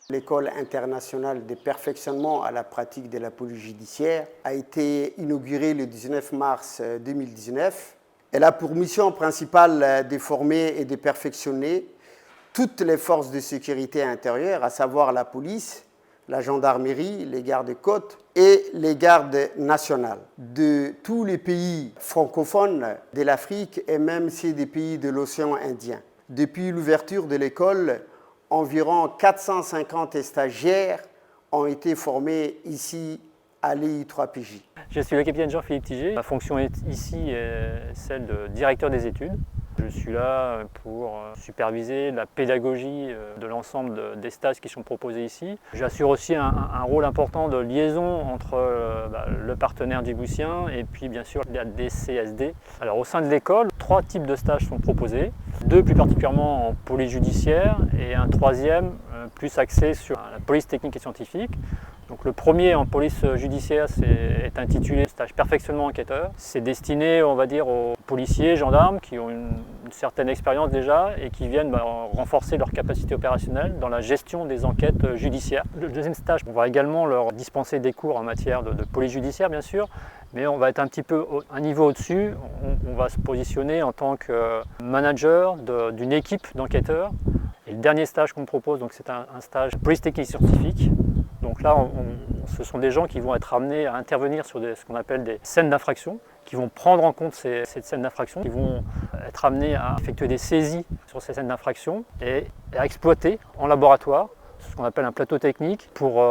L'école internationale de perfectionnement à la pratique de la police judiciaire a été inaugurée le 19 mars 2019. Elle a pour mission principale de former et de perfectionner toutes les forces de sécurité intérieure, à savoir la police, la gendarmerie, les gardes-côtes et les gardes nationales de tous les pays francophones de l'Afrique et même ceux des pays de l'océan Indien. Depuis l'ouverture de l'école, environ 450 stagiaires ont été formés ici à l'EI3PJ. Je suis le capitaine Jean-Philippe Tiget. Ma fonction ici est celle de directeur des études. Je suis là pour superviser la pédagogie de l'ensemble des stages qui sont proposés ici. J'assure aussi un rôle important de liaison entre le partenaire djiboutien et puis bien sûr la DCSD. Alors au sein de l'école, 3 types de stages sont proposés. 2 plus particulièrement en police judiciaire et un 3e plus axé sur la police technique et scientifique. Donc le premier en police judiciaire est intitulé stage perfectionnement enquêteur. C'est destiné, on va dire, aux policiers, gendarmes qui ont une certaine expérience déjà et qui viennent renforcer leur capacité opérationnelle dans la gestion des enquêtes judiciaires. Le deuxième stage, on va également leur dispenser des cours en matière de police judiciaire bien sûr, mais on va être un petit peu un niveau au-dessus. On va se positionner en tant que manager d'une équipe d'enquêteurs. Et le dernier stage qu'on propose, c'est un stage police technique scientifique. Donc là, ce sont des gens qui vont être amenés à intervenir sur ce qu'on appelle des scènes d'infraction, qui vont prendre en compte ces scènes d'infraction, qui vont être amenés à effectuer des saisies sur ces scènes d'infraction et à exploiter en laboratoire ce qu'on appelle un plateau technique pour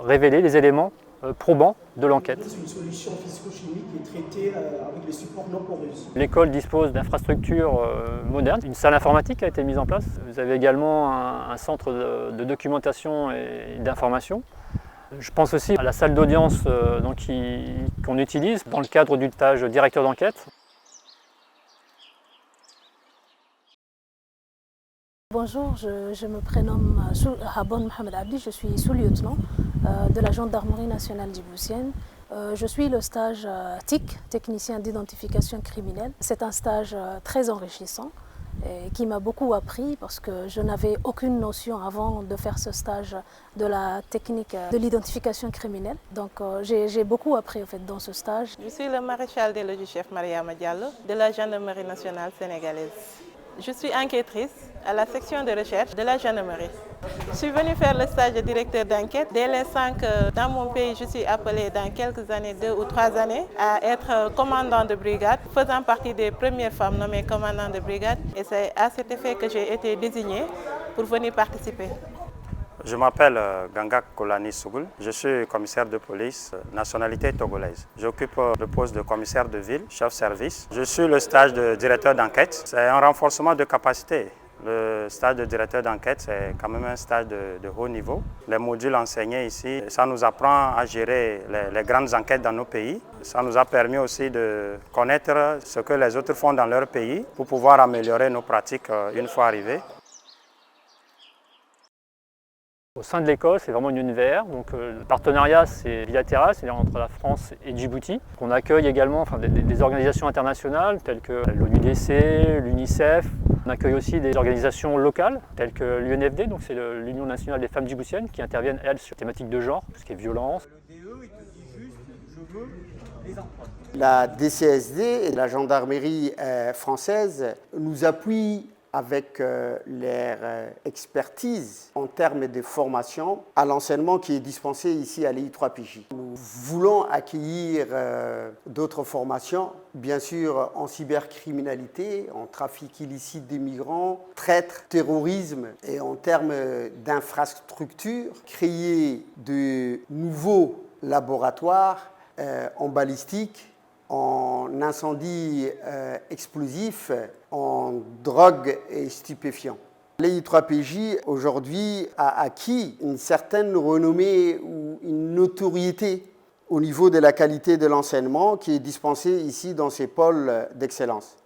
révéler les éléments probants de l'enquête. C'est une solution physico-chimique qui est traitée avec des supports non poreux. L'école dispose d'infrastructures modernes. Une salle informatique a été mise en place. Vous avez également un centre de documentation et d'information. Je pense aussi à la salle d'audience qu'on utilise dans le cadre du stage directeur d'enquête. Bonjour, je me prénomme Habon Mohamed Abdi, je suis sous-lieutenant de la gendarmerie nationale djiboutienne. Je suis le stage TIC, technicien d'identification criminelle. C'est un stage très enrichissant et qui m'a beaucoup appris parce que je n'avais aucune notion avant de faire ce stage de la technique de l'identification criminelle. Donc j'ai beaucoup appris en fait, dans ce stage. Je suis le maréchal des logis-chef Mariama Diallo de la gendarmerie nationale sénégalaise. Je suis enquêtrice à la section de recherche de la gendarmerie. Je suis venue faire le stage de directeur d'enquête dès l'instant que dans mon pays, je suis appelée dans quelques années, 2 ou 3 années, à être commandant de brigade, faisant partie des premières femmes nommées commandant de brigade. Et c'est à cet effet que j'ai été désignée pour venir participer. Je m'appelle Gangak Kolani Sougoul, je suis commissaire de police, nationalité togolaise. J'occupe le poste de commissaire de ville, chef service. Je suis le stage de directeur d'enquête. C'est un renforcement de capacité. Le stage de directeur d'enquête, c'est quand même un stage de haut niveau. Les modules enseignés ici, ça nous apprend à gérer les grandes enquêtes dans nos pays. Ça nous a permis aussi de connaître ce que les autres font dans leur pays pour pouvoir améliorer nos pratiques une fois arrivés. Au sein de l'école, c'est vraiment une univers. Donc, le partenariat, c'est bilatéral, c'est-à-dire entre la France et Djibouti. On accueille également des organisations internationales telles que l'ONUDC, l'UNICEF. On accueille aussi des organisations locales telles que l'UNFD, donc c'est l'Union nationale des femmes djiboutiennes, qui interviennent, elles, sur thématiques de genre, tout ce qui est violence. Le DE, il te dit juste, je veux les empreintes. La DCSD et la gendarmerie française nous appuient avec leur expertise en termes de formation à l'enseignement qui est dispensé ici à l'EI3PJ. Nous voulons accueillir d'autres formations, bien sûr en cybercriminalité, en trafic illicite des migrants, traître, terrorisme et en termes d'infrastructures, créer de nouveaux laboratoires en balistique, en incendie explosif, en drogue et stupéfiants. L'EI3PJ aujourd'hui a acquis une certaine renommée ou une notoriété au niveau de la qualité de l'enseignement qui est dispensé ici dans ces pôles d'excellence.